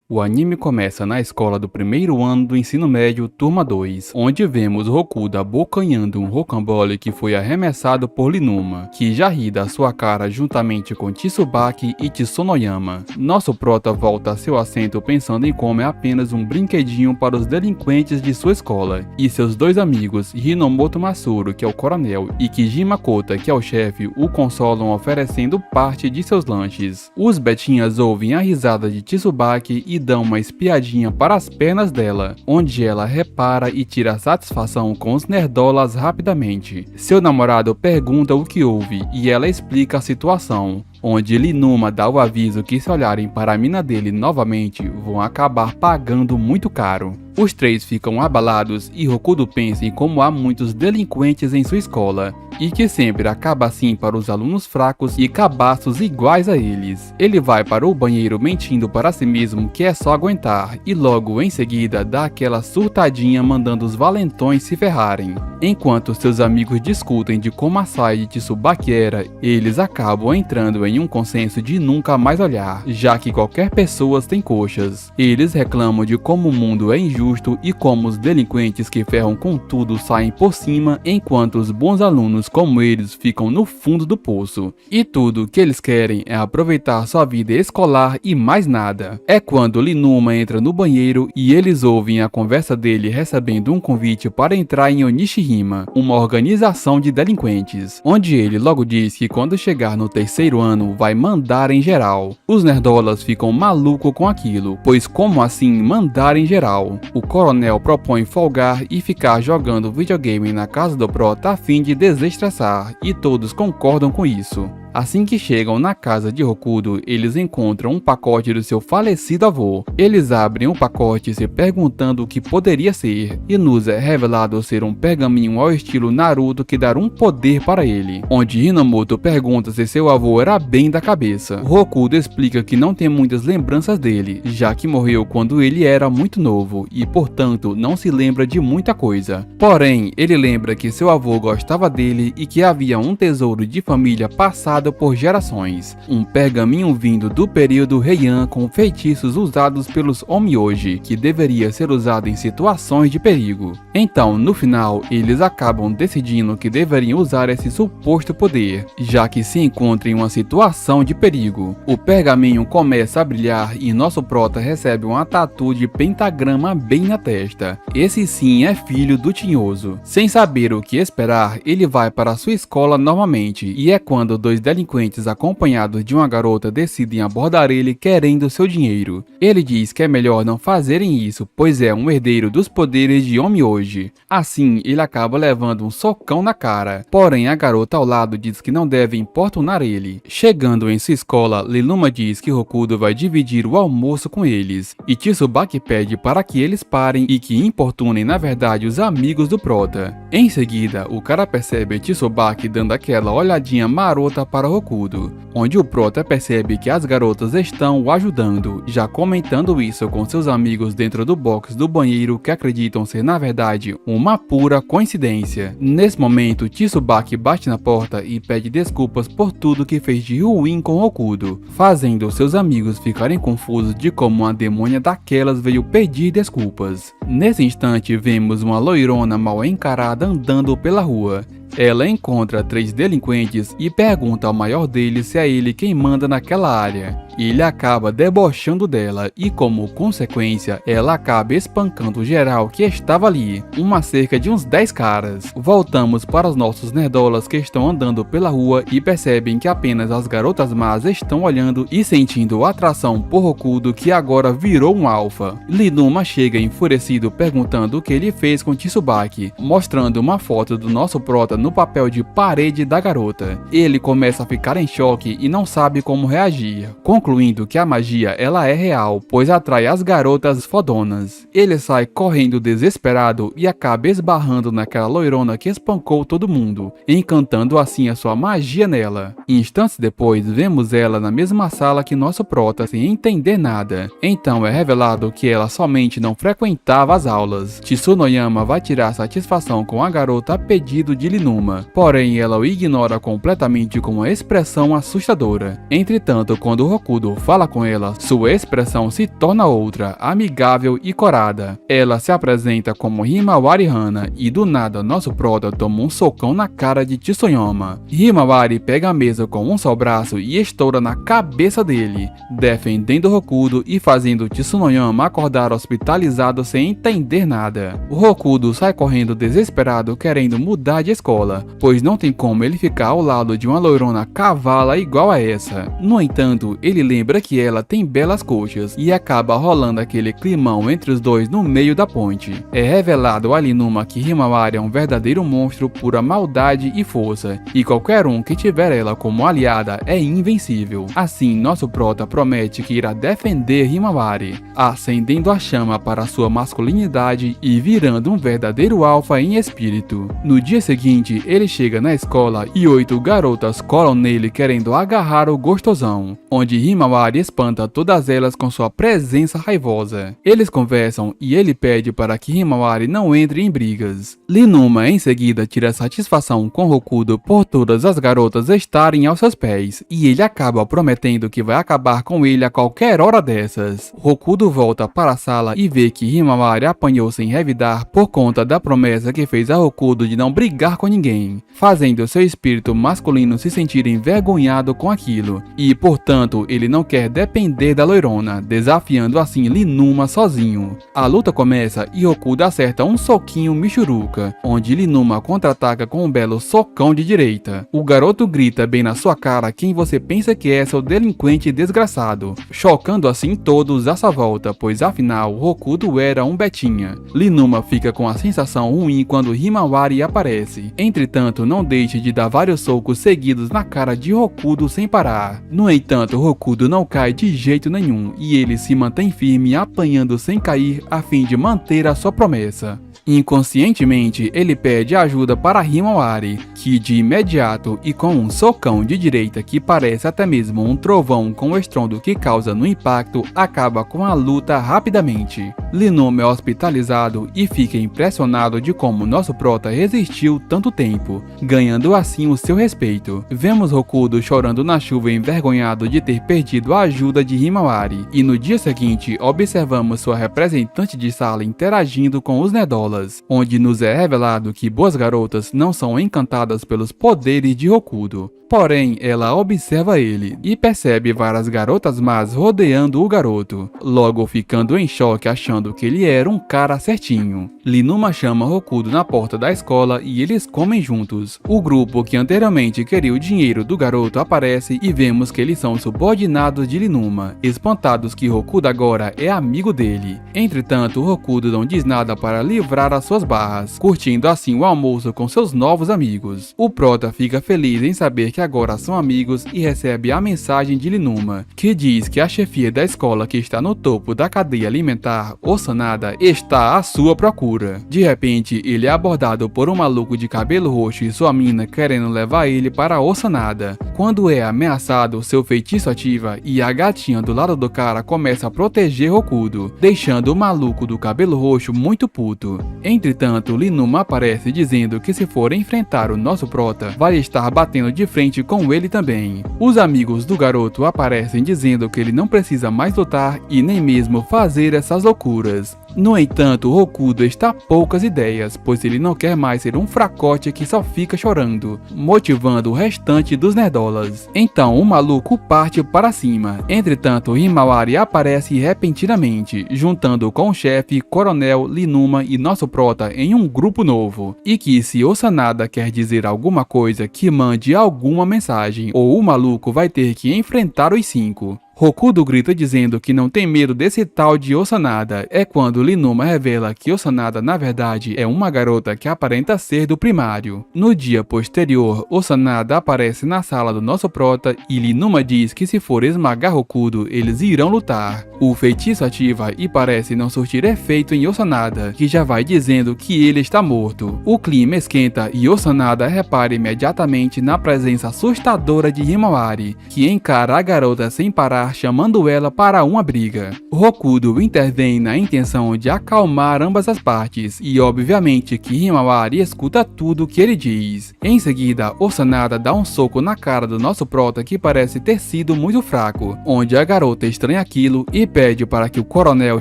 O anime começa na escola do primeiro ano do ensino médio, turma 2, onde vemos Hokuda abocanhando um rocambole que foi arremessado por Linuma, que já ri da sua cara juntamente com Tsubaki e Tsunoyama. Nosso prota volta a seu assento pensando em como é apenas um brinquedinho para os delinquentes de sua escola, e seus dois amigos, Hinomoto Masuro, que é o coronel, e Kijima Kota, que é o chefe, o consolam oferecendo parte de seus lanches. Os betinhas ouvem a risada de Tsubaki e dão uma espiadinha para as pernas dela, onde ela repara e tira satisfação com os nerdolas rapidamente. Seu namorado pergunta o que houve e ela explica a situação, onde Linuma dá o aviso que se olharem para a mina dele novamente, vão acabar pagando muito caro. Os três ficam abalados e Hokuda pensa em como há muitos delinquentes em sua escola, e que sempre acaba assim para os alunos fracos e cabaços iguais a eles. Ele vai para o banheiro mentindo para si mesmo que é só aguentar, e logo em seguida dá aquela surtadinha mandando os valentões se ferrarem. Enquanto seus amigos discutem de como a saia de Tsubaki era, eles acabam entrando em um consenso de nunca mais olhar, já que qualquer pessoa tem coxas. Eles reclamam de como o mundo é injusto e como os delinquentes que ferram com tudo saem por cima, enquanto os bons alunos como eles ficam no fundo do poço. E tudo que eles querem é aproveitar sua vida escolar e mais nada. É quando Linuma entra no banheiro e eles ouvem a conversa dele recebendo um convite para entrar em Onishihima, uma organização de delinquentes, onde ele logo diz que quando chegar no terceiro ano vai mandar em geral. Os nerdolas ficam malucos com aquilo, pois como assim mandar em geral? O coronel propõe folgar e ficar jogando videogame na casa do prota a fim de desestressar, e todos concordam com isso. Assim que chegam na casa de Hokuda, eles encontram um pacote do seu falecido avô. Eles abrem o pacote se perguntando o que poderia ser, e nos é revelado ser um pergaminho ao estilo Naruto que dá um poder para ele, onde Hinomoto pergunta se seu avô era bem da cabeça. Hokuda explica que não tem muitas lembranças dele, já que morreu quando ele era muito novo, e portanto não se lembra de muita coisa. Porém, ele lembra que seu avô gostava dele e que havia um tesouro de família passado por gerações, um pergaminho vindo do período Heian com feitiços usados pelos Onmyoji, que deveria ser usado em situações de perigo. Então, no final, eles acabam decidindo que deveriam usar esse suposto poder, já que se encontram em uma situação de perigo. O pergaminho começa a brilhar e nosso prota recebe uma tatu de pentagrama bem na testa. Esse sim é filho do Tinhoso. Sem saber o que esperar, ele vai para sua escola novamente, e é quando dois delinquentes acompanhados de uma garota decidem abordar ele querendo seu dinheiro. Ele diz que é melhor não fazerem isso, pois é um herdeiro dos poderes de Onmyoji. Assim, ele acaba levando um socão na cara. Porém, a garota ao lado diz que não deve importunar ele. Chegando em sua escola, Linuma diz que Hokuda vai dividir o almoço com eles, e Tsubaki pede para que eles parem e que importunem na verdade os amigos do prota. Em seguida, o cara percebe Tsubaki dando aquela olhadinha marota para Hokuda, onde o prota percebe que as garotas estão o ajudando, já comentando isso com seus amigos dentro do box do banheiro que acreditam ser na verdade uma pura coincidência. Nesse momento, Tsubaki bate na porta e pede desculpas por tudo que fez de ruim com Hokuda, fazendo seus amigos ficarem confusos de como uma demônia daquelas veio pedir desculpas. Nesse instante, vemos uma loirona mal encarada andando pela rua. Ela encontra três delinquentes e pergunta ao maior deles se é ele quem manda naquela área. Ele acaba debochando dela e, como consequência, ela acaba espancando geral que estava ali, cerca de uns 10 caras. Voltamos para os nossos nerdolas que estão andando pela rua e percebem que apenas as garotas más estão olhando e sentindo atração por Hokuda, que agora virou um alfa. Linuma chega enfurecido perguntando o que ele fez com Tsubaki, mostrando uma foto do nosso prota no papel de parede da garota. Ele começa a ficar em choque e não sabe como reagir, concluindo que a magia ela é real, pois atrai as garotas fodonas. Ele sai correndo desesperado e acaba esbarrando naquela loirona que espancou todo mundo, encantando assim a sua magia nela. Instantes depois, vemos ela na mesma sala que nosso prota sem entender nada. Então é revelado que ela somente não frequentava as aulas. Tsunoyama vai tirar satisfação com a garota a pedido de Linuma, porém ela o ignora completamente com uma expressão assustadora. Entretanto, quando Hokuda Hokudo fala com ela, sua expressão se torna outra, amigável e corada. Ela se apresenta como Himawari Hana e do nada nosso prota toma um socão na cara de Tsunoyama. Himawari pega a mesa com um só braço e estoura na cabeça dele, defendendo Hokudo e fazendo Tsunoyama acordar hospitalizado sem entender nada. O Hokudo sai correndo desesperado querendo mudar de escola, pois não tem como ele ficar ao lado de uma loirona cavala igual a essa. No entanto, ele lembra que ela tem belas coxas e acaba rolando aquele climão entre os dois no meio da ponte. É revelado a Linuma que Himawari é um verdadeiro monstro, pura maldade e força, e qualquer um que tiver ela como aliada é invencível. Assim, nosso prota promete que irá defender Himawari, acendendo a chama para sua masculinidade e virando um verdadeiro alfa em espírito. No dia seguinte, ele chega na escola e 8 garotas colam nele querendo agarrar o gostosão, onde Himawari espanta todas elas com sua presença raivosa. Eles conversam e ele pede para que Himawari não entre em brigas. Linuma em seguida tira satisfação com Hokudo por todas as garotas estarem aos seus pés, e ele acaba prometendo que vai acabar com ele a qualquer hora dessas. Hokudo volta para a sala e vê que Himawari apanhou sem revidar por conta da promessa que fez a Hokudo de não brigar com ninguém, fazendo seu espírito masculino se sentir envergonhado com aquilo, e portanto ele não quer depender da loirona, desafiando assim Linuma sozinho. A luta começa e Hokudo acerta um soquinho Michuruca, onde Linuma contra-ataca com um belo socão de direita. O garoto grita bem na sua cara quem você pensa que é seu delinquente desgraçado, chocando assim todos à sua volta, pois afinal Hokudo era um betinha. Linuma fica com a sensação ruim quando Himawari aparece. Entretanto, não deixa de dar vários socos seguidos na cara de Hokudo sem parar. No entanto, Hokudo não cai de jeito nenhum e ele se mantém firme, apanhando sem cair a fim de manter a sua promessa. Inconscientemente, ele pede ajuda para Himawari, que de imediato e com um socão de direita que parece até mesmo um trovão com o estrondo que causa no impacto, acaba com a luta rapidamente. Linuma é hospitalizado e fica impressionado de como nosso prota resistiu tanto tempo, ganhando assim o seu respeito. Vemos Hokudo chorando na chuva envergonhado de ter perdido a ajuda de Himawari, e no dia seguinte observamos sua representante de sala interagindo com os nerdolas, onde nos é revelado que boas garotas não são encantadas pelos poderes de Hokudo. Porém, ela observa ele e percebe várias garotas más rodeando o garoto, logo ficando em choque achando que ele era um cara certinho. Linuma chama Hokudo na porta da escola e eles comem juntos. O grupo que anteriormente queria o dinheiro do garoto aparece e vemos que eles são subordinados de Linuma, espantados que Hokudo agora é amigo dele. Entretanto, Hokudo não diz nada para livrar as suas barras, curtindo assim o almoço com seus novos amigos. O prota fica feliz em saber que agora são amigos e recebe a mensagem de Linuma, que diz que a chefia da escola que está no topo da cadeia alimentar, Osanada, está à sua procura. De repente, ele é abordado por um maluco de cabelo roxo e sua mina querendo levar ele para Osanada. Quando é ameaçado, seu feitiço ativa e a gatinha do lado do cara começa a proteger Hokudo, deixando o maluco do cabelo roxo muito puto. Entretanto, Linuma aparece dizendo que se for enfrentar o nosso prota, vai estar batendo de frente com ele também. Os amigos do garoto aparecem dizendo que ele não precisa mais lutar e nem mesmo fazer essas loucuras. No entanto, Hokudo está a poucas ideias, pois ele não quer mais ser um fracote que só fica chorando, motivando o restante dos nerdolas. Então o maluco parte para cima. Entretanto, Himawari aparece repentinamente, juntando com o chefe, coronel, Linuma e nosso prota em um grupo novo, e que se Osanada quer dizer alguma coisa, que mande alguma mensagem, ou o maluco vai ter que enfrentar os 5. Hokudo grita dizendo que não tem medo desse tal de Osanada. É quando Linuma revela que Osanada na verdade é uma garota que aparenta ser do primário. No dia posterior, Osanada aparece na sala do nosso prota e Linuma diz que se for esmagar Hokudo, eles irão lutar. O feitiço ativa e parece não surtir efeito em Osanada, que já vai dizendo que ele está morto. O clima esquenta e Osanada repara imediatamente na presença assustadora de Himawari, que encara a garota sem parar estar chamando ela para uma briga. Hokudo intervém na intenção de acalmar ambas as partes e obviamente que Himawari escuta tudo o que ele diz. Em seguida, Osanada dá um soco na cara do nosso prota que parece ter sido muito fraco, onde a garota estranha aquilo e pede para que o coronel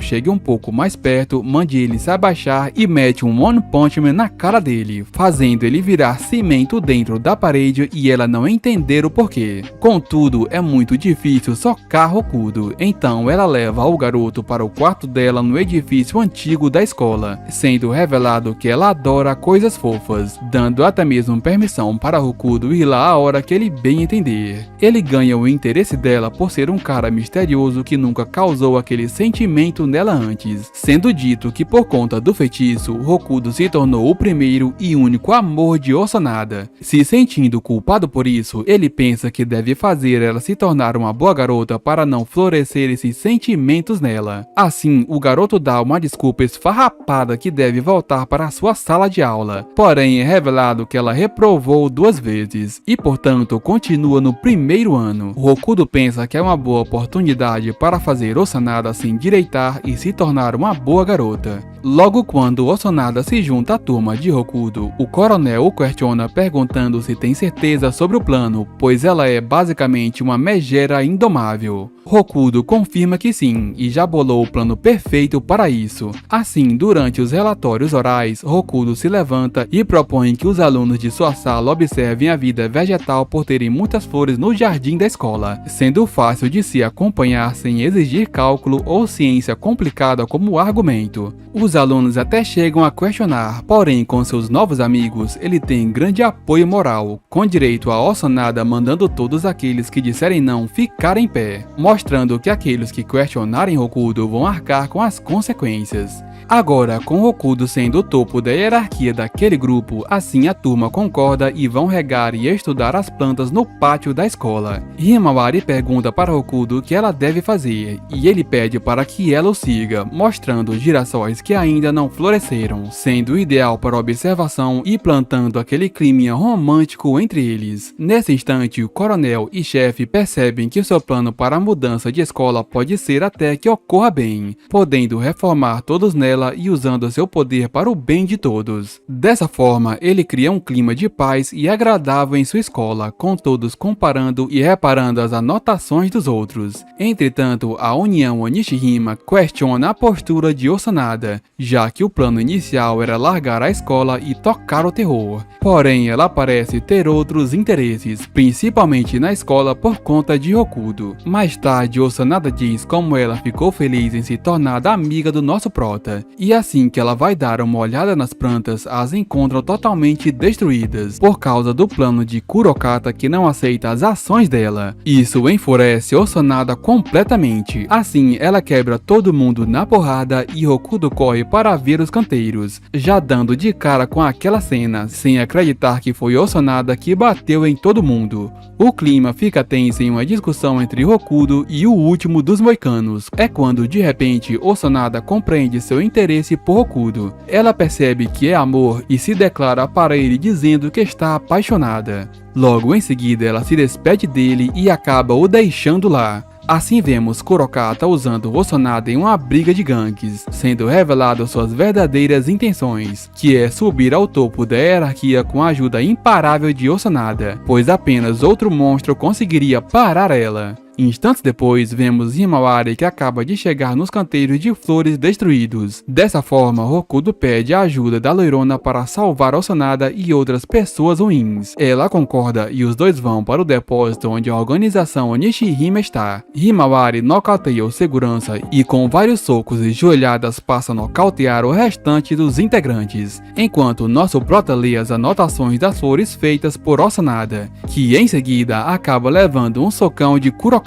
chegue um pouco mais perto, mande ele se abaixar e mete um One Punch Man na cara dele, fazendo ele virar cimento dentro da parede e ela não entender o porquê. Contudo, é muito difícil socar Hokudo, então ela leva o garoto para o quarto dela no edifício antigo da escola, sendo revelado que ela adora coisas fofas, dando até mesmo permissão para Hokudo ir lá a hora que ele bem entender. Ele ganha o interesse dela por ser um cara misterioso que nunca causou aquele sentimento nela antes, sendo dito que por conta do feitiço, Hokudo se tornou o primeiro e único amor de Osanada. Se sentindo culpado por isso, ele pensa que deve fazer ela se tornar uma boa garota para não florescer esses sentimentos nela. Assim, o garoto dá uma desculpa esfarrapada que deve voltar para sua sala de aula, porém é revelado que ela reprovou 2 vezes e portanto continua no primeiro ano. Hokudo pensa que é uma boa oportunidade para fazer Osanada se endireitar e se tornar uma boa garota. Logo quando Osanada se junta à turma de Hokudo, o coronel o questiona perguntando se tem certeza sobre o plano, pois ela é basicamente uma megera indomável. Hokudo confirma que sim, e já bolou o plano perfeito para isso. Assim, durante os relatórios orais, Hokudo se levanta e propõe que os alunos de sua sala observem a vida vegetal por terem muitas flores no jardim da escola, sendo fácil de se acompanhar sem exigir cálculo ou ciência complicada como argumento. Os alunos até chegam a questionar, porém com seus novos amigos, ele tem grande apoio moral, com direito a Osanada mandando todos aqueles que disserem não ficar em pé, mostrando que aqueles que questionarem Hokudo vão arcar com as consequências. Agora, com Hokudo sendo o topo da hierarquia daquele grupo, assim a turma concorda e vão regar e estudar as plantas no pátio da escola. Himawari pergunta para Hokudo o que ela deve fazer, e ele pede para que ela o siga, mostrando girassóis que ainda não floresceram, sendo ideal para observação e plantando aquele clima romântico entre eles. Nesse instante, o coronel e chefe percebem que o seu plano para a mudança de escola pode ser até que ocorra bem, podendo reformar todos nela e usando seu poder para o bem de todos. Dessa forma, ele cria um clima de paz e agradável em sua escola, com todos comparando e reparando as anotações dos outros. Entretanto, a União Onishihima questiona a postura de Osanada, já que o plano inicial era largar a escola e tocar o terror. Porém, ela parece ter outros interesses, principalmente na escola por conta de Hokudo. Mais tarde, Osanada diz como ela ficou feliz em se tornar amiga do nosso prota, e assim que ela vai dar uma olhada nas plantas, as encontram totalmente destruídas, por causa do plano de Kurokata que não aceita as ações dela. Isso enfurece Osanada completamente. Assim, ela quebra todo mundo na porrada e Hokudo corre para ver os canteiros, já dando de cara com aquela cena, sem acreditar que foi Osanada que bateu em todo mundo. O clima fica tenso em uma discussão entre Hokudo e o último dos moicanos. É quando, de repente, Osanada compreende seu interesse por Hokudo. Ela percebe que é amor e se declara para ele dizendo que está apaixonada. Logo em seguida, ela se despede dele e acaba o deixando lá. Assim vemos Kurokata usando Osanada em uma briga de gangues, sendo revelado suas verdadeiras intenções, que é subir ao topo da hierarquia com a ajuda imparável de Osanada, pois apenas outro monstro conseguiria parar ela. Instantes depois, vemos Himawari que acaba de chegar nos canteiros de flores destruídos. Dessa forma, Hokudo pede a ajuda da loirona para salvar Osanada e outras pessoas ruins. Ela concorda e os dois vão para o depósito onde a organização Onishihima está. Himawari nocauteia o segurança e com vários socos e joelhadas passa a nocautear o restante dos integrantes, enquanto nosso prota lê as anotações das flores feitas por Osanada, que em seguida acaba levando um socão de Kurokata.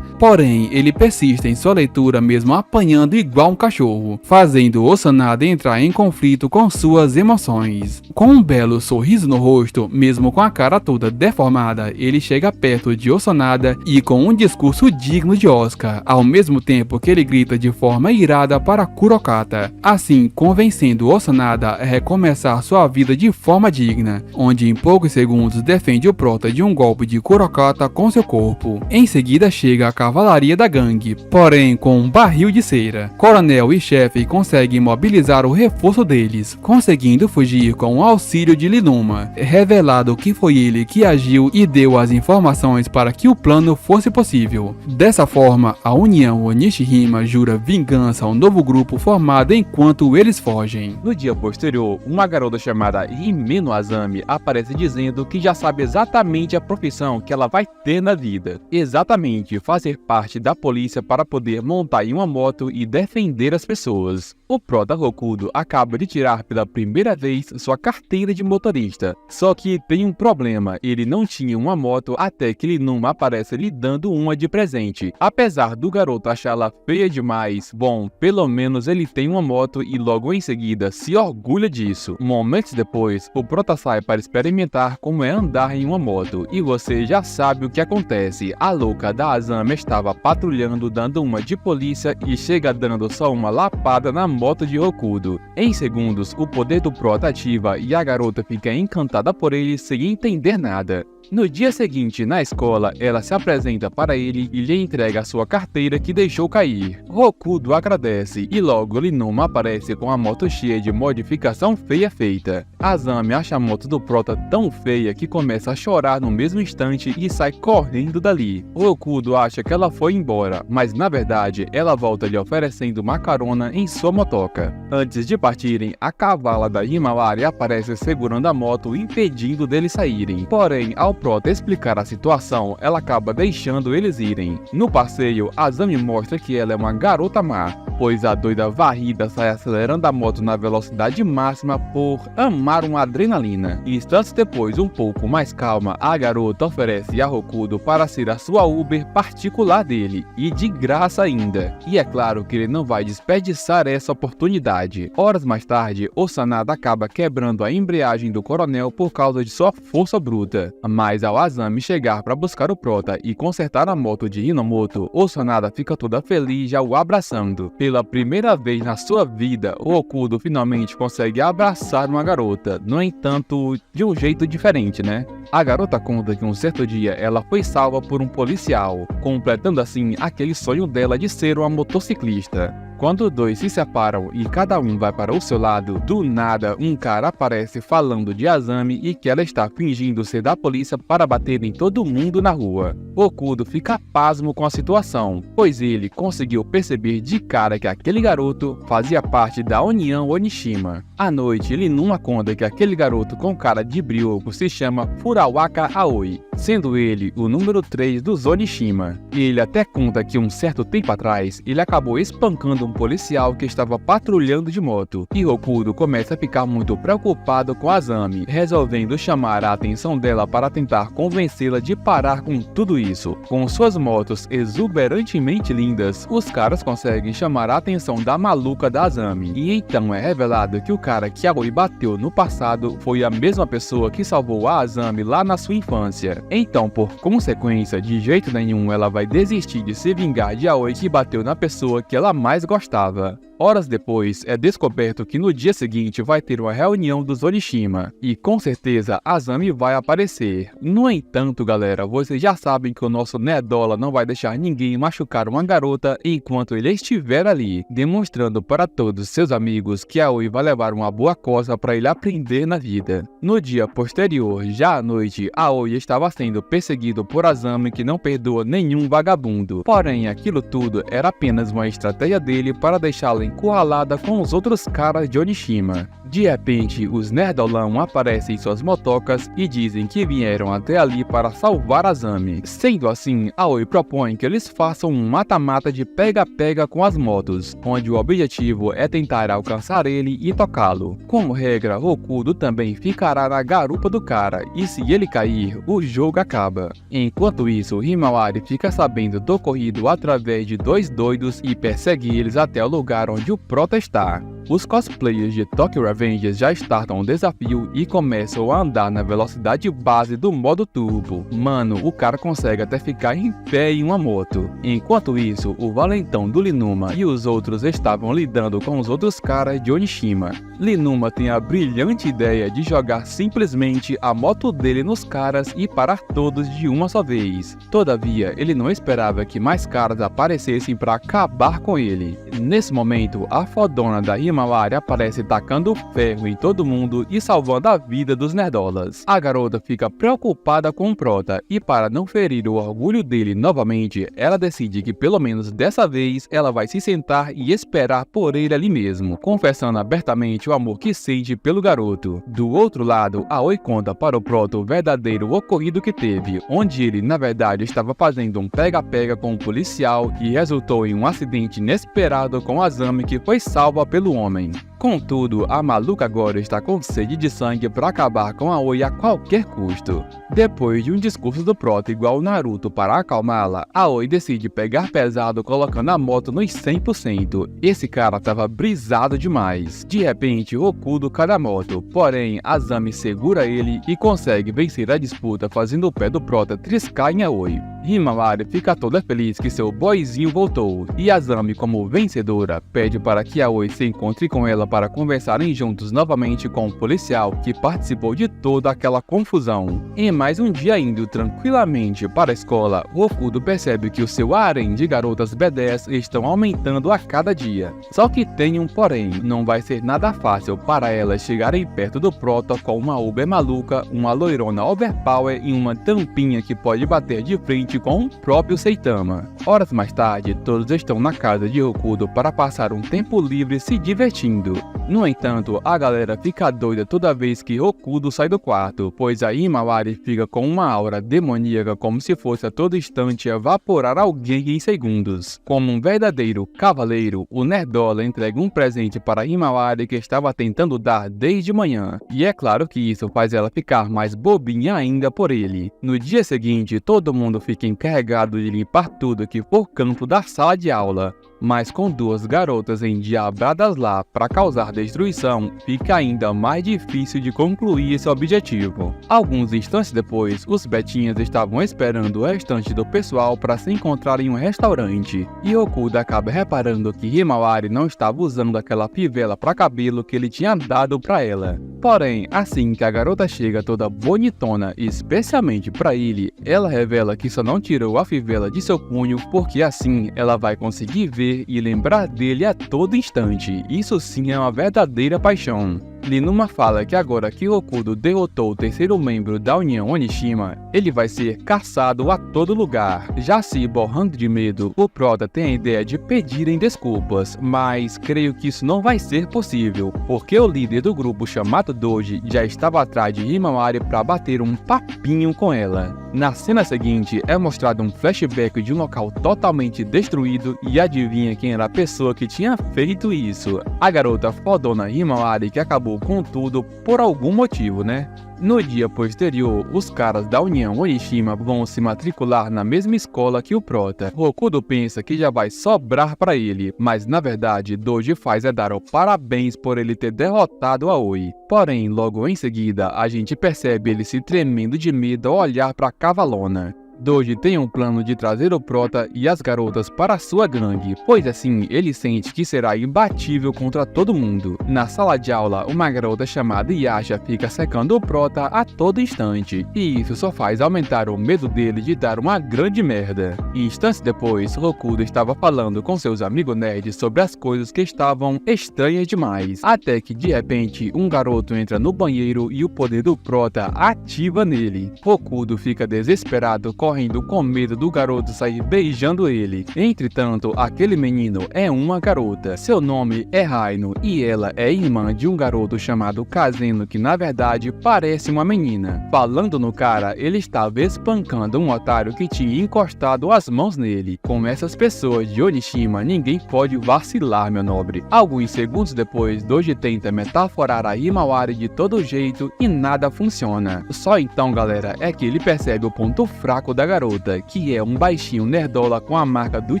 Porém, ele persiste em sua leitura mesmo apanhando igual um cachorro, fazendo Osanada entrar em conflito com suas emoções. Com um belo sorriso no rosto, mesmo com a cara toda deformada, ele chega perto de Osanada e com um discurso digno de Oscar, ao mesmo tempo que ele grita de forma irada para Kurokata, assim convencendo Osanada a recomeçar sua vida de forma digna, onde em poucos segundos defende o prota de um golpe de Kurokata com seu corpo. Em seguida, seguida chega a cavalaria da gangue, porém com um barril de cera. Coronel e chefe conseguem mobilizar o reforço deles, conseguindo fugir com o auxílio de Linuma. É revelado que foi ele que agiu e deu as informações para que o plano fosse possível. Dessa forma, a União Onishima jura vingança ao novo grupo formado enquanto eles fogem. No dia posterior, uma garota chamada Himeno Azami aparece dizendo que já sabe exatamente a profissão que ela vai ter na vida. Exatamente, fazer parte da polícia para poder montar em uma moto e defender as pessoas. O prota Rokudo acaba de tirar pela primeira vez sua carteira de motorista. Só que tem um problema, ele não tinha uma moto até que Linuma aparece lhe dando uma de presente. Apesar do garoto achá-la feia demais, bom, pelo menos ele tem uma moto e logo em seguida se orgulha disso. Momentos depois, o prota sai para experimentar como é andar em uma moto. E você já sabe o que acontece, a louca da Azami estava patrulhando dando uma de polícia e chega dando só uma lapada na moto de Rokudo. Em segundos, o poder do prota ativa e a garota fica encantada por ele sem entender nada. No dia seguinte, na escola, ela se apresenta para ele e lhe entrega a sua carteira que deixou cair. Rokudo agradece e logo Linuma aparece com a moto cheia de modificação feia feita. Azami acha a moto do prota tão feia que começa a chorar no mesmo instante e sai correndo dali. Rokudo acha que ela foi embora, mas na verdade ela volta lhe oferecendo uma carona em sua motoca. Antes de partirem, a cavala da Himawari aparece segurando a moto, impedindo deles saírem. Porém, ao prota explicar a situação, ela acaba deixando eles irem. No passeio, Azami mostra que ela é uma garota má, pois a doida varrida sai acelerando a moto na velocidade máxima por amar uma adrenalina. Instantes depois, um pouco mais calma, a garota oferece a Rokudo para ser a sua Uber particular dele, e de graça ainda. E é claro que ele não vai desperdiçar essa oportunidade. Horas mais tarde, o Sanada acaba quebrando a embreagem do coronel por causa de sua força bruta. Mas ao Azami chegar para buscar o prota e consertar a moto de Hinomoto, o Sanada fica toda feliz já o abraçando. Pela primeira vez na sua vida, o Rokudo finalmente consegue abraçar uma garota, no entanto, de um jeito diferente, né? A garota conta que um certo dia ela foi salva por um policial, completando assim aquele sonho dela de ser uma motociclista. Quando os dois se separam e cada um vai para o seu lado, do nada um cara aparece falando de Azami e que ela está fingindo ser da polícia para bater em todo mundo na rua. Rokudo fica pasmo com a situação, pois ele conseguiu perceber de cara que aquele garoto fazia parte da União Onishima. À noite, Linuma conta que aquele garoto com cara de brioco se chama Furawaka Aoi, sendo ele o número 3 dos Onishima. E ele até conta que um certo tempo atrás, ele acabou espancando um policial que estava patrulhando de moto, e Rokudo começa a ficar muito preocupado com Azami, resolvendo chamar a atenção dela para tentar convencê-la de parar com tudo isso. Com suas motos exuberantemente lindas, os caras conseguem chamar a atenção da maluca da Azami, e então é revelado que o cara que Aoi bateu no passado foi a mesma pessoa que salvou a Azami lá na sua infância. Então, por consequência, de jeito nenhum ela vai desistir de se vingar de Aoi que bateu na pessoa que ela mais gostava. Horas depois, é descoberto que no dia seguinte vai ter uma reunião dos Onishima, e com certeza Azami vai aparecer. No entanto, galera, vocês já sabem que o nosso Nerdola não vai deixar ninguém machucar uma garota enquanto ele estiver ali, demonstrando para todos seus amigos que Aoi vai levar uma boa coisa para ele aprender na vida. No dia posterior, já à noite, Aoi estava sendo perseguido por Azami, que não perdoa nenhum vagabundo. Porém, aquilo tudo era apenas uma estratégia dele para deixá-la encurralada com os outros caras de Onishima. De repente, os Nerdolão aparecem em suas motocas e dizem que vieram até ali para salvar Azami. Sendo assim, Aoi propõe que eles façam um mata-mata de pega-pega com as motos, onde o objetivo é tentar alcançar ele e tocá-lo. Como regra, Rokudo também ficará na garupa do cara, e se ele cair, o jogo acaba. Enquanto isso, Himawari fica sabendo do ocorrido através de dois doidos e persegue eles até o lugar onde o prota está. Os cosplayers de Tokyo Revengers já startam o desafio e começam a andar na velocidade base do modo turbo. Mano, o cara consegue até ficar em pé em uma moto. Enquanto isso, o valentão do Linuma e os outros estavam lidando com os outros caras de Onishima. Linuma tem a brilhante ideia de jogar simplesmente a moto dele nos caras e parar todos de uma só vez. Todavia, ele não esperava que mais caras aparecessem para acabar com ele. Nesse momento, a fodona da Himawari aparece tacando ferro em todo mundo e salvando a vida dos nerdolas. A garota fica preocupada com o prota e, para não ferir o orgulho dele novamente, ela decide que pelo menos dessa vez ela vai se sentar e esperar por ele ali mesmo, confessando abertamente o amor que sente pelo garoto. Do outro lado, Aoi conta para o prota o verdadeiro ocorrido que teve, onde ele na verdade estava fazendo um pega-pega com um policial e resultou em um acidente inesperado com Azami, que foi salva pelo homem. Contudo, a maluca agora está com sede de sangue para acabar com Aoi a qualquer custo. Depois de um discurso do prota igual Naruto para acalmá-la, Aoi decide pegar pesado colocando a moto nos 100%. Esse cara tava brisado demais. De repente, Okudo cai da moto, porém Azami segura ele e consegue vencer a disputa fazendo o pé do prota triscar em Aoi. Himawari fica toda feliz que seu boyzinho voltou, e Azami, como vencedora, pede para que Aoi se encontre com ela para conversarem juntos novamente com o policial que participou de toda aquela confusão. Em mais um dia indo tranquilamente para a escola, Okudo percebe que o seu harém de garotas B10 estão aumentando a cada dia. Só que tem um porém, não vai ser nada fácil para elas chegarem perto do prota com uma Uber maluca, uma loirona overpower e uma tampinha que pode bater de frente com o próprio Saitama. Horas mais tarde, todos estão na casa de Okudo para passar um tempo livre se divertindo. No entanto, a galera fica doida toda vez que Okudo sai do quarto, pois a Himawari fica com uma aura demoníaca como se fosse a todo instante evaporar alguém em segundos. Como um verdadeiro cavaleiro, o nerdola entrega um presente para Himawari que estava tentando dar desde manhã, e é claro que isso faz ela ficar mais bobinha ainda por ele. No dia seguinte, todo mundo fica encarregado de limpar tudo que for canto da sala de aula, mas com duas garotas endiabradas lá para causar destruição, fica ainda mais difícil de concluir esse objetivo. Alguns instantes depois, os betinhas estavam esperando o restante do pessoal para se encontrar em um restaurante, e Okuda acaba reparando que Himawari não estava usando aquela fivela para cabelo que ele tinha dado para ela. Porém, assim que a garota chega toda bonitona, especialmente para ele, ela revela que só não tirou a fivela de seu punho porque assim ela vai conseguir ver e lembrar dele a todo instante. Isso sim é uma verdadeira paixão. Linuma fala que agora que Okudo derrotou o terceiro membro da União Onishima, ele vai ser caçado a todo lugar. Já se borrando de medo, o prota tem a ideia de pedirem desculpas, mas creio que isso não vai ser possível, porque o líder do grupo chamado Doji já estava atrás de Himawari para bater um papinho com ela. Na cena seguinte, é mostrado um flashback de um local totalmente destruído e adivinha quem era a pessoa que tinha feito isso? A garota fodona Himawari, que acabou com tudo por algum motivo, né? No dia posterior, os caras da União Onishima vão se matricular na mesma escola que o prota. Okudo pensa que já vai sobrar para ele, mas na verdade Doji faz é dar o parabéns por ele ter derrotado Aoi. Porém, logo em seguida, a gente percebe ele se tremendo de medo ao olhar para a cavalona. Doji tem um plano de trazer o prota e as garotas para sua gangue, pois assim ele sente que será imbatível contra todo mundo. Na sala de aula, uma garota chamada Yasha fica secando o prota a todo instante, e isso só faz aumentar o medo dele de dar uma grande merda. Instantes depois, Okudo estava falando com seus amigos nerds sobre as coisas que estavam estranhas demais, até que de repente um garoto entra no banheiro e o poder do prota ativa nele. Okudo fica desesperado, correndo com medo do garoto sair beijando ele. Entretanto, aquele menino é uma garota. Seu nome é Raino e ela é irmã de um garoto chamado Kazeno, que na verdade parece uma menina. Falando no cara, ele estava espancando um otário que tinha encostado as mãos nele. Com essas pessoas de Onishima, ninguém pode vacilar, meu nobre. Alguns segundos depois, Doji tenta metaforar a Himawari de todo jeito e nada funciona. Só então, galera, é que ele percebe o ponto fraco da garota, que é um baixinho nerdola com a marca do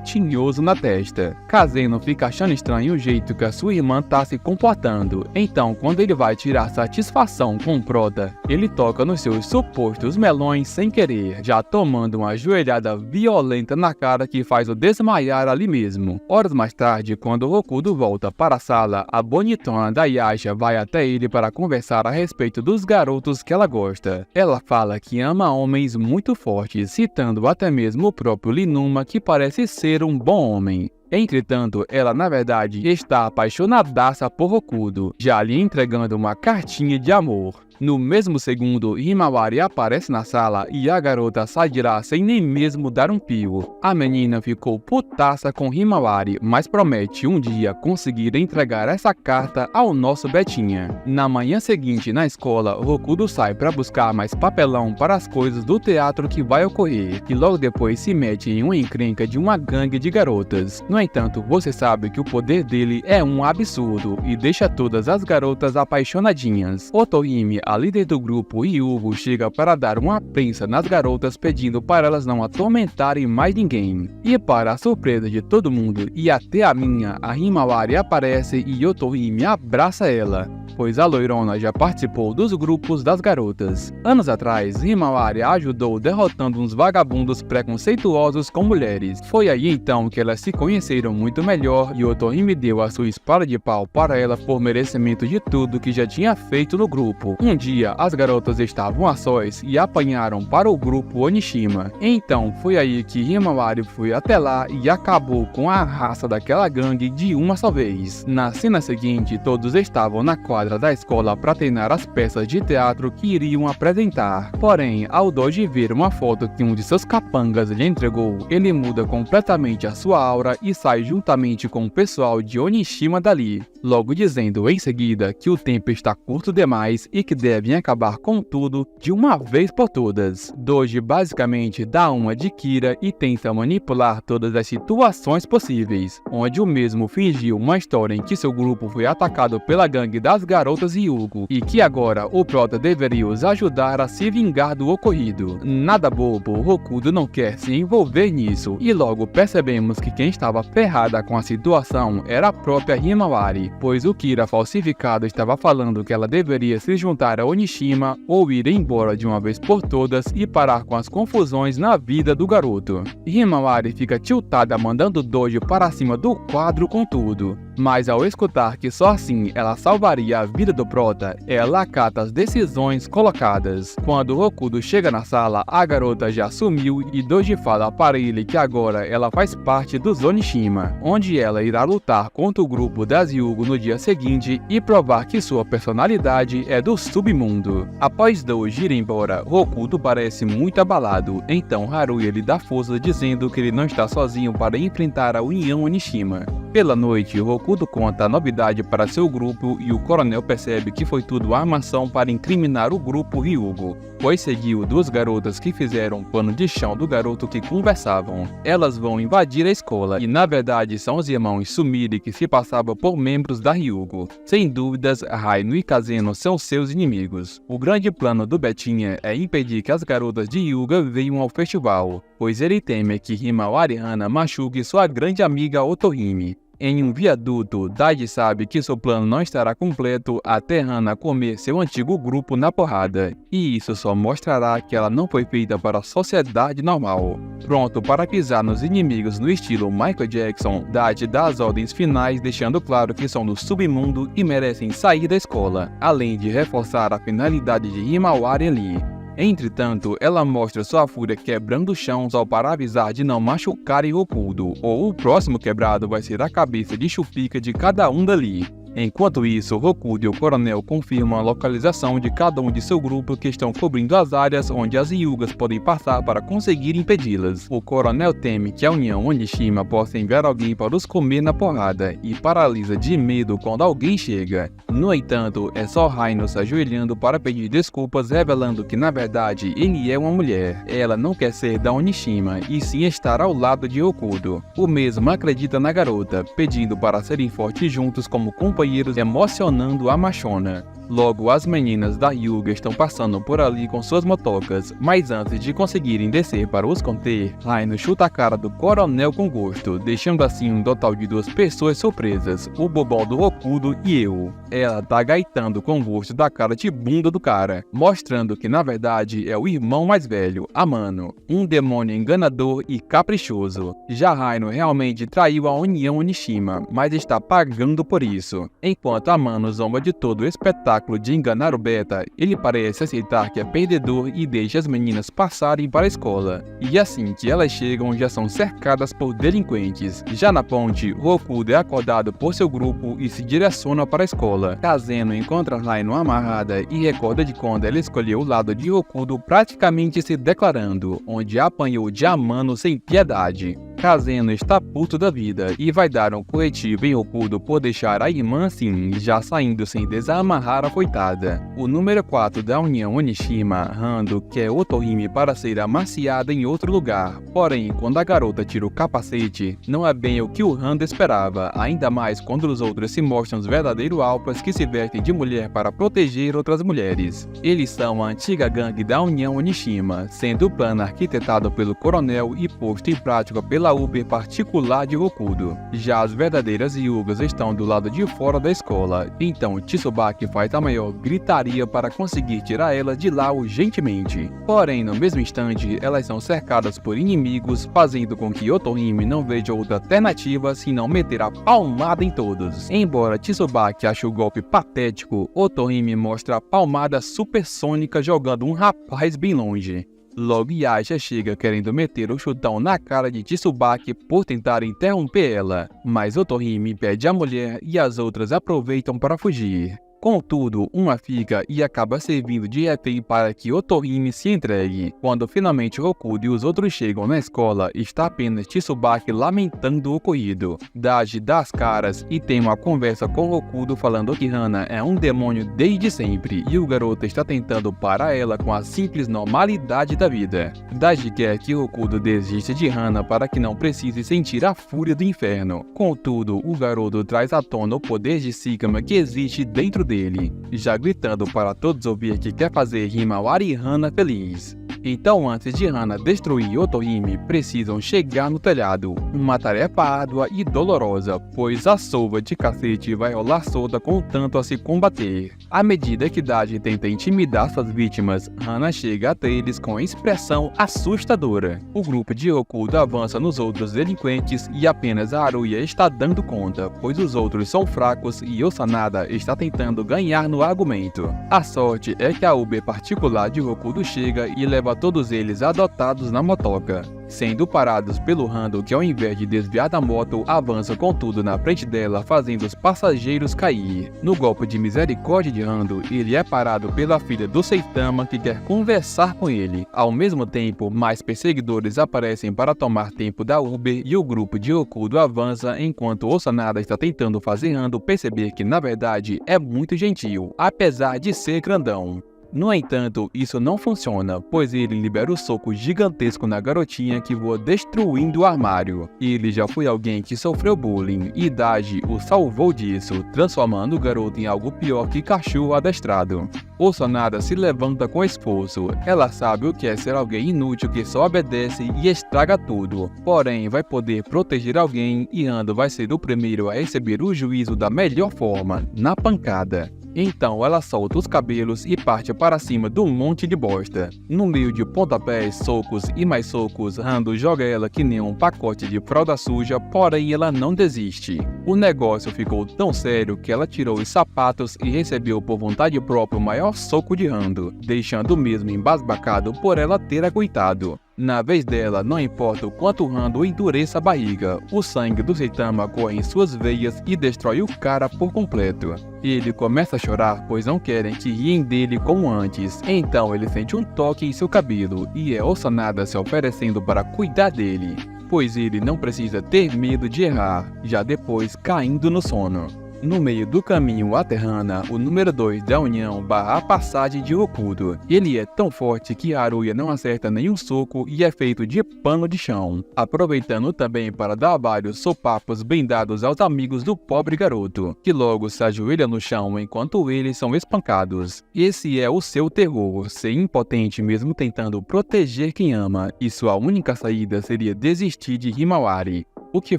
tinhoso na testa. Kazeno fica achando estranho o jeito que a sua irmã tá se comportando, então quando ele vai tirar satisfação com o prota, ele toca nos seus supostos melões sem querer, já tomando uma joelhada violenta na cara que faz o desmaiar ali mesmo. Horas mais tarde, quando Hokuto volta para a sala, a bonitona da Yasha vai até ele para conversar a respeito dos garotos que ela gosta. Ela fala que ama homens muito fortes, citando até mesmo o próprio Linuma, que parece ser um bom homem. Entretanto, ela na verdade está apaixonadaça por Hokuto, já lhe entregando uma cartinha de amor. No mesmo segundo, Himawari aparece na sala e a garota sai de lá sem nem mesmo dar um pio. A menina ficou putaça com Himawari, mas promete um dia conseguir entregar essa carta ao nosso Betinha. Na manhã seguinte, na escola, Hokuto sai para buscar mais papelão para as coisas do teatro que vai ocorrer, e logo depois se mete em uma encrenca de uma gangue de garotas. No entanto, você sabe que o poder dele é um absurdo e deixa todas as garotas apaixonadinhas. Otohime, a líder do grupo Hyugo, chega para dar uma prensa nas garotas pedindo para elas não atormentarem mais ninguém. E para a surpresa de todo mundo e até a minha, a Himawari aparece e Otohime abraça ela, pois a loirona já participou dos grupos das garotas. Anos atrás, Himawari ajudou derrotando uns vagabundos preconceituosos com mulheres. Foi aí então que elas se conheceram muito melhor e Otohime deu a sua espada de pau para ela por merecimento de tudo que já tinha feito no grupo. Um dia, as garotas estavam a sós e apanharam para o grupo Onishima. Então, foi aí que Himawari foi até lá e acabou com a raça daquela gangue de uma só vez. Na cena seguinte, todos estavam na quadra da escola para treinar as peças de teatro que iriam apresentar. Porém, ao Doji ver uma foto que um de seus capangas lhe entregou, ele muda completamente a sua aura e sai juntamente com o pessoal de Onishima dali, logo dizendo em seguida que o tempo está curto demais e que devem acabar com tudo de uma vez por todas. Doji basicamente dá uma de Kira e tenta manipular todas as situações possíveis, onde o mesmo fingiu uma história em que seu grupo foi atacado pela gangue das garotas Hyugo e que agora o prota deveria os ajudar a se vingar do ocorrido. Nada bobo, Hokuto não quer se envolver nisso e logo percebemos que quem estava ferrada com a situação era a própria Himawari, pois o Kira falsificado estava falando que ela deveria se juntar a Onishima ou ir embora de uma vez por todas e parar com as confusões na vida do garoto. Himawari fica tiltada mandando Doji para cima do quadro com tudo, mas ao escutar que só assim ela salvaria a vida do prota, ela acata as decisões colocadas. Quando Hokuto chega na sala, a garota já sumiu e Doji fala para ele que agora ela faz parte dos Onishima, onde ela irá lutar contra o grupo das Hyugo no dia seguinte e provar que sua personalidade é do submundo. Após Doji ir embora, Hokuto parece muito abalado, então Haruya lhe dá força dizendo que ele não está sozinho para enfrentar a União Onishima. Pela noite, Hokuto conta a novidade para seu grupo e o coronel percebe que foi tudo armação para incriminar o grupo Hyugo, pois seguiu duas garotas que fizeram pano de chão do garoto que conversavam. Elas vão invadir a escola e na verdade são os irmãos Sumire que se passavam por membros da Hyugo. Sem dúvidas, Raino e Kazeno são seus inimigos. O grande plano do Betinha é impedir que as garotas de Hyuga venham ao festival, pois ele teme que Himawari Hana machuque sua grande amiga Otohime. Em um viaduto, Daichi sabe que seu plano não estará completo até Hana comer seu antigo grupo na porrada, e isso só mostrará que ela não foi feita para a sociedade normal. Pronto para pisar nos inimigos no estilo Michael Jackson, Daichi dá as ordens finais deixando claro que são do submundo e merecem sair da escola, além de reforçar a finalidade de Himawari ali. Entretanto, ela mostra sua fúria quebrando o chão só para avisar de não machucarem Hokuto, ou o próximo quebrado vai ser a cabeça de chupica de cada um dali. Enquanto isso, Hokuto e o coronel confirmam a localização de cada um de seu grupo que estão cobrindo as áreas onde as Hyugas podem passar para conseguir impedi-las. O coronel teme que a União Onishima possa enviar alguém para os comer na porrada e paralisa de medo quando alguém chega. No entanto, é só Raino se ajoelhando para pedir desculpas, revelando que na verdade ele é uma mulher. Ela não quer ser da Onishima e sim estar ao lado de Hokuto. O mesmo acredita na garota, pedindo para serem fortes juntos como companheiros, emocionando a machona. Logo, as meninas da Hyuga estão passando por ali com suas motocas, mas antes de conseguirem descer para os conter, Rhino chuta a cara do coronel com gosto, deixando assim um total de 2 pessoas surpresas, o bobão do Rokudo e eu. Ela tá gaitando com gosto da cara de bunda do cara, mostrando que na verdade é o irmão mais velho, Amano, um demônio enganador e caprichoso. Já Rhino realmente traiu a União Onishima, mas está pagando por isso. Enquanto Amano zomba de todo o espetáculo de enganar o Beta, ele parece aceitar que é perdedor e deixa as meninas passarem para a escola. E assim que elas chegam, já são cercadas por delinquentes. Já na ponte, Rokudo é acordado por seu grupo e se direciona para a escola. Kazeno encontra Rhino amarrada e recorda de quando ela escolheu o lado de Rokudo, praticamente se declarando, onde apanhou de Amano sem piedade. Kazeno está puto da vida e vai dar um corretivo em Rokudo por deixar a irmã assim, já saindo sem desamarrar a coitada. O número 4 da União Onishima, Rando, quer Otohime para ser amaciada em outro lugar, porém, quando a garota tira o capacete, não é bem o que o Rando esperava, ainda mais quando os outros se mostram os verdadeiros alpas que se vestem de mulher para proteger outras mulheres. Eles são a antiga gangue da União Onishima, sendo o plano arquitetado pelo coronel e posto em prática pela Uber particular de Rokudo. Já as verdadeiras Hyugas estão do lado de fora da escola, então Tsubaki faz a maior gritaria para conseguir tirar elas de lá urgentemente. Porém, no mesmo instante, elas são cercadas por inimigos, fazendo com que Otohime não veja outra alternativa senão meter a palmada em todos. Embora Tsubaki ache o golpe patético, Otohime mostra a palmada supersônica jogando um rapaz bem longe. Logo Yasha chega querendo meter o chutão na cara de Tsubaki por tentar interromper ela, mas Otohime impede a mulher e as outras aproveitam para fugir. Contudo, uma fica e acaba servindo de refém para que Otohime se entregue. Quando finalmente Rokudo e os outros chegam na escola, está apenas Tsubaki lamentando o ocorrido. Daji dá as caras e tem uma conversa com Rokudo falando que Hana é um demônio desde sempre e o garoto está tentando parar ela com a simples normalidade da vida. Daji quer que Rokudo desista de Hana para que não precise sentir a fúria do inferno. Contudo, o garoto traz à tona o poder de Sikama que existe dentro dele, já gritando para todos ouvir que quer fazer Himawari e Hana feliz. Então, antes de Hana destruir Otohime, precisam chegar no telhado, uma tarefa árdua e dolorosa, pois a sova de cacete vai rolar solta com tanto a se combater. À medida que Daji tenta intimidar suas vítimas, Hana chega até eles com expressão assustadora. O grupo de Rokudo avança nos outros delinquentes e apenas a Haruya está dando conta, pois os outros são fracos e Osanada está tentando ganhar no argumento. A sorte é que a Uber particular de Rokudo chega e leva todos eles adotados na motoca, sendo parados pelo Rando, que ao invés de desviar da moto, avança com tudo na frente dela, fazendo os passageiros cair. No golpe de misericórdia de Rando, ele é parado pela filha do Saitama, que quer conversar com ele. Ao mesmo tempo, mais perseguidores aparecem para tomar tempo da Uber e o grupo de Rokudo avança enquanto Osanada está tentando fazer Rando perceber que na verdade é muito gentil, apesar de ser grandão. No entanto, isso não funciona, pois ele libera o soco gigantesco na garotinha que voa destruindo o armário. Ele já foi alguém que sofreu bullying, e Daji o salvou disso, transformando o garoto em algo pior que cachorro adestrado. Osanada se levanta com esforço. Ela sabe o que é ser alguém inútil que só obedece e estraga tudo. Porém, vai poder proteger alguém e Ando vai ser o primeiro a receber o juízo da melhor forma, na pancada. Então ela solta os cabelos e parte para cima do monte de bosta. No meio de pontapés, socos e mais socos, Rando joga ela que nem um pacote de fralda suja, porém ela não desiste. O negócio ficou tão sério que ela tirou os sapatos e recebeu por vontade própria o maior soco de Rando, deixando o mesmo embasbacado por ela ter aguentado. Na vez dela, não importa o quanto Rando endureça a barriga, o sangue do Saitama corre em suas veias e destrói o cara por completo. Ele começa a chorar, pois não querem que riem dele como antes. Então ele sente um toque em seu cabelo, e é Osanada se oferecendo para cuidar dele, pois ele não precisa ter medo de errar, já depois caindo no sono. No meio do caminho até Hana, o número 2 da União barra a passagem de Hokuto. Ele é tão forte que Haruya não acerta nenhum soco e é feito de pano de chão, aproveitando também para dar vários sopapos bem dados aos amigos do pobre garoto, que logo se ajoelha no chão enquanto eles são espancados. Esse é o seu terror, ser impotente mesmo tentando proteger quem ama, e sua única saída seria desistir de Himawari. O que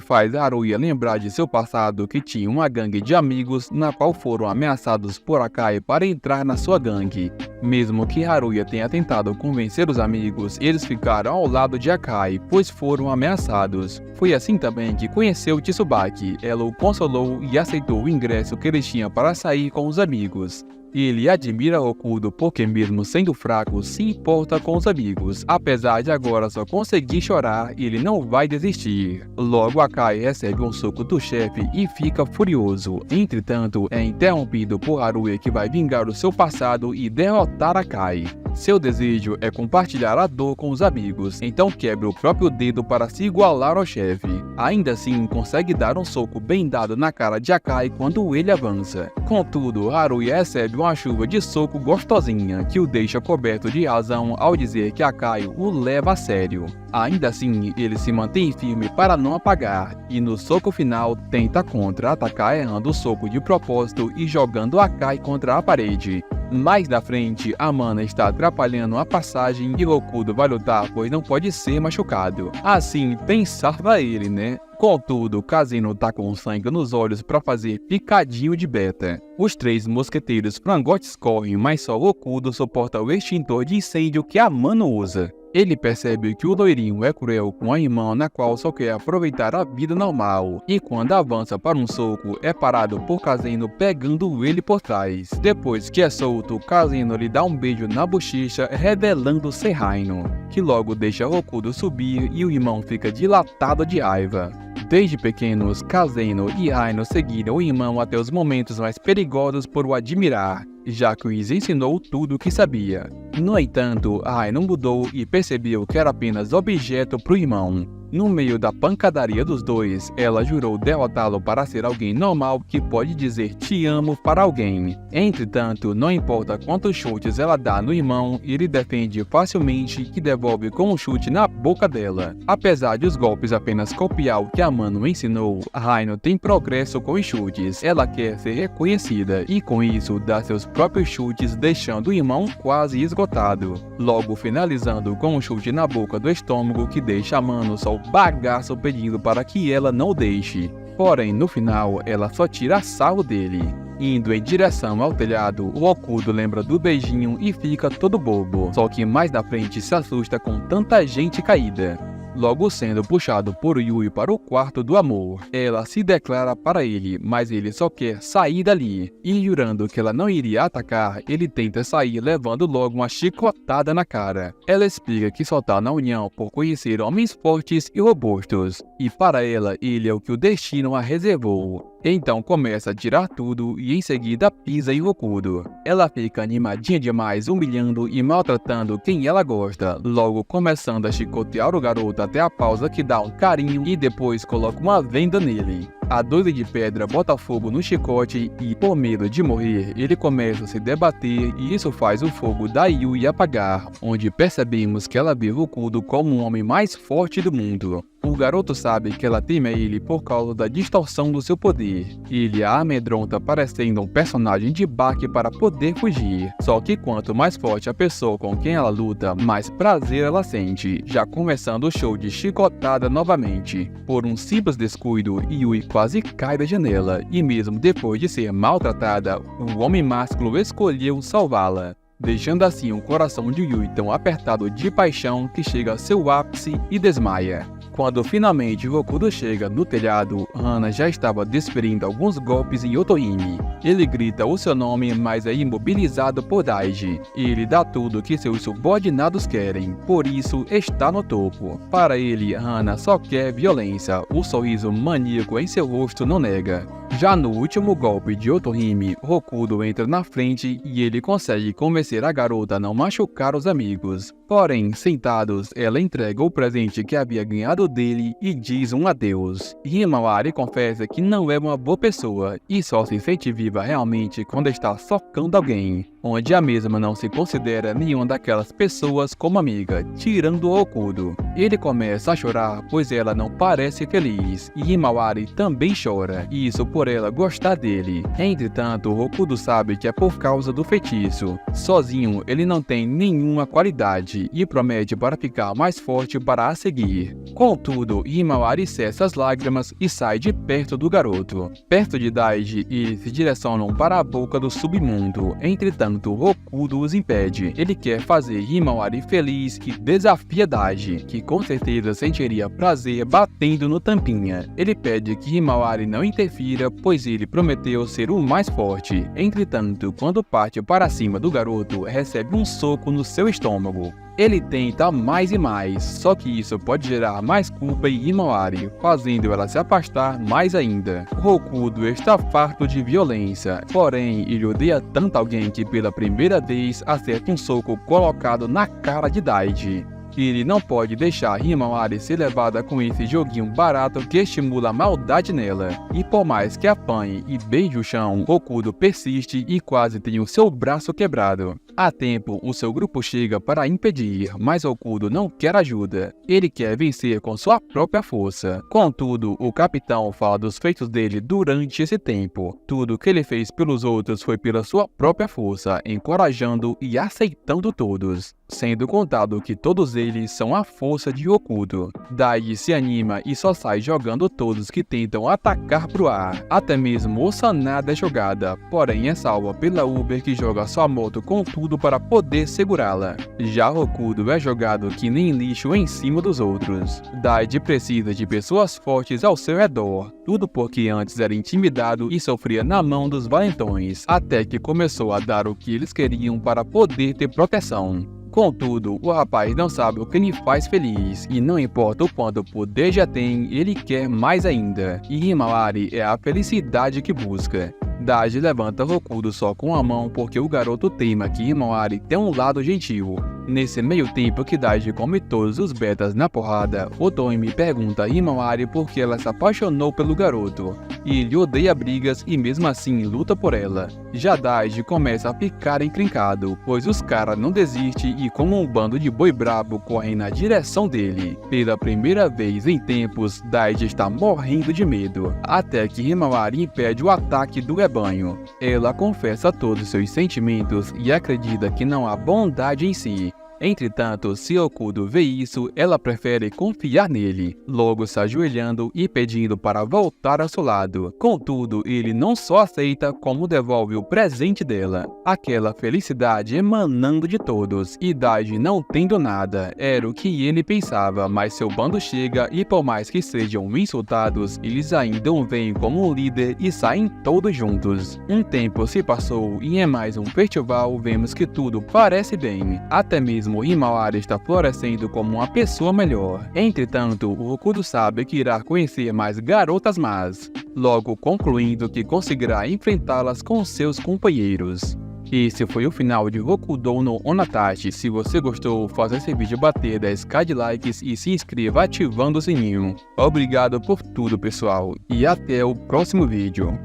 faz Haruya lembrar de seu passado, que tinha uma gangue de amigos na qual foram ameaçados por Akai para entrar na sua gangue. Mesmo que Haruya tenha tentado convencer os amigos, eles ficaram ao lado de Akai, pois foram ameaçados. Foi assim também que conheceu Tsubaki. Ela o consolou e aceitou o ingresso que ele tinha para sair com os amigos. Ele admira Hokuto porque, mesmo sendo fraco, se importa com os amigos. Apesar de agora só conseguir chorar, ele não vai desistir. Logo, Akai recebe um soco do chefe e fica furioso. Entretanto, é interrompido por Haruya, que vai vingar o seu passado e derrotar Akai. Seu desejo é compartilhar a dor com os amigos, então quebra o próprio dedo para se igualar ao chefe. Ainda assim, consegue dar um soco bem dado na cara de Akai quando ele avança. Contudo, Haruya recebe uma chuva de soco gostosinha, que o deixa coberto de razão ao dizer que Akai o leva a sério. Ainda assim, ele se mantém firme para não apagar, e no soco final tenta contra-atacar errando o soco de propósito e jogando Akai contra a parede. Mais na frente, Amana está atrapalhando a passagem e Hokuto vai lutar, pois não pode ser machucado. Assim, pensava ele, né? Contudo, Kazeno tá com sangue nos olhos para fazer picadinho de beta. Os 3 mosqueteiros frangotes correm, mas só Hokuto suporta o extintor de incêndio que Amano usa. Ele percebe que o loirinho é cruel com a irmã, na qual só quer aproveitar a vida normal, e quando avança para um soco, é parado por Kazeno pegando ele por trás. Depois que é solto, Kazeno lhe dá um beijo na bochecha, revelando ser Raino, que logo deixa Hokuto subir e o irmão fica dilatado de raiva. Desde pequenos, Kazeno e Raino seguiram o irmão até os momentos mais perigosos por o admirar, já que lhes ensinou tudo o que sabia. No entanto, Raino mudou e percebeu que era apenas objeto para o irmão. No meio da pancadaria dos dois, ela jurou derrotá-lo para ser alguém normal que pode dizer te amo para alguém. Entretanto, não importa quantos chutes ela dá no irmão, ele defende facilmente e devolve com um chute na boca dela. Apesar de os golpes apenas copiar o que Amano ensinou, Raino tem progresso com os chutes. Ela quer ser reconhecida e com isso dá seus próprios chutes, deixando o irmão quase esgotado. Logo finalizando com um chute na boca do estômago que deixa Amano só bagaço pedindo para que ela não o deixe. Porém, no final, ela só tira sarro dele. Indo em direção ao telhado, o Hokuto lembra do beijinho e fica todo bobo. Só que mais na frente se assusta com tanta gente caída. Logo sendo puxado por Yui para o quarto do amor. Ela se declara para ele, mas ele só quer sair dali. E jurando que ela não iria atacar, ele tenta sair levando logo uma chicotada na cara. Ela explica que só tá na união por conhecer homens fortes e robustos. E para ela, ele é o que o destino a reservou. Então começa a tirar tudo e em seguida pisa em Hokuto. Ela fica animadinha demais, humilhando e maltratando quem ela gosta, logo começando a chicotear o garoto até a pausa que dá um carinho e depois coloca uma venda nele. A doida de pedra bota fogo no chicote e, por medo de morrer, ele começa a se debater e isso faz o fogo da Yui apagar, onde percebemos que ela vê Hokuto como um homem mais forte do mundo. O garoto sabe que ela teme a ele por causa da distorção do seu poder. Ele a amedronta parecendo um personagem de Baki para poder fugir. Só que quanto mais forte a pessoa com quem ela luta, mais prazer ela sente, já começando o show de chicotada novamente. Por um simples descuido, Yui quase cai da janela, e mesmo depois de ser maltratada, o homem másculo escolheu salvá-la, deixando assim o coração de Yui tão apertado de paixão que chega ao seu ápice e desmaia. Quando finalmente Hokuto chega no telhado, Hana já estava desferindo alguns golpes em Otohime. Ele grita o seu nome, mas é imobilizado por Daiji. Ele dá tudo que seus subordinados querem, por isso está no topo. Para ele, Hana só quer violência, o sorriso maníaco em seu rosto não nega. Já no último golpe de Otohime, Hokuto entra na frente e ele consegue convencer a garota a não machucar os amigos. Porém, sentados, ela entrega o presente que havia ganhado dele e diz um adeus. Himawari confessa que não é uma boa pessoa e só se sente viva realmente quando está socando alguém, onde a mesma não se considera nenhuma daquelas pessoas como amiga, tirando o Hokuto. Ele começa a chorar, pois ela não parece feliz, e Himawari também chora, e isso por ela gostar dele. Entretanto, Hokuto sabe que é por causa do feitiço. Sozinho, ele não tem nenhuma qualidade, e promete para ficar mais forte para a seguir. Contudo, Himawari cessa as lágrimas e sai de perto do garoto. Perto de Daiji, eles se direcionam para a boca do submundo. Entretanto, Hokuto os impede. Ele quer fazer Himawari feliz e desafia Daiji, que com certeza sentiria prazer batendo no tampinha. Ele pede que Himawari não interfira, pois ele prometeu ser o mais forte. Entretanto, quando parte para cima do garoto, recebe um soco no seu estômago. Ele tenta mais e mais, só que isso pode gerar mais culpa em Himawari, fazendo ela se afastar mais ainda. Hokuto está farto de violência, porém ele odeia tanto alguém que pela primeira vez acerta um soco colocado na cara de Daiji. Ele não pode deixar Himawari ser levada com esse joguinho barato que estimula a maldade nela. E por mais que apanhe e beije o chão, Hokuto persiste e quase tem o seu braço quebrado. A tempo, o seu grupo chega para impedir, mas Hokuto não quer ajuda. Ele quer vencer com sua própria força. Contudo, o capitão fala dos feitos dele durante esse tempo. Tudo que ele fez pelos outros foi pela sua própria força, encorajando e aceitando todos. Sendo contado que todos eles são a força de Hokuto. Daiji se anima e só sai jogando todos que tentam atacar pro ar. Até mesmo o Sanada é jogada, porém é salva pela Uber que joga sua moto com tudo para poder segurá-la. Já Hokuto é jogado que nem lixo em cima dos outros. Daiji precisa de pessoas fortes ao seu redor, tudo porque antes era intimidado e sofria na mão dos valentões, até que começou a dar o que eles queriam para poder ter proteção. Contudo, o rapaz não sabe o que lhe faz feliz, e não importa o quanto poder já tem, ele quer mais ainda, e Himawari é a felicidade que busca. Daiji levanta Hokuto só com a mão porque o garoto teima que Himawari tem um lado gentil. Nesse meio tempo que Daiji come todos os betas na porrada, Otohime pergunta a Himawari por que ela se apaixonou pelo garoto. E ele odeia brigas e mesmo assim luta por ela. Já Daiji começa a ficar encrencado, pois os caras não desistem e como um bando de boi brabo correm na direção dele. Pela primeira vez em tempos, Daiji está morrendo de medo, até que Himawari impede o ataque do rebanho. Ela confessa todos seus sentimentos e acredita que não há bondade em si. Entretanto, se Hokuto vê isso, ela prefere confiar nele, logo se ajoelhando e pedindo para voltar ao seu lado. Contudo, ele não só aceita, como devolve o presente dela. Aquela felicidade emanando de todos, e Daiji não tendo nada, era o que ele pensava, mas seu bando chega e por mais que sejam insultados, eles ainda o veem como um líder e saem todos juntos. Um tempo se passou e em mais um festival vemos que tudo parece bem, até mesmo Himawari está florescendo como uma pessoa melhor. Entretanto, o Hokuto sabe que irá conhecer mais garotas más, logo concluindo que conseguirá enfrentá-las com seus companheiros. Esse foi o final de Rokudou no Onatachi. Se você gostou, faça esse vídeo bater 10k de likes e se inscreva ativando o sininho. Obrigado por tudo, pessoal, e até o próximo vídeo.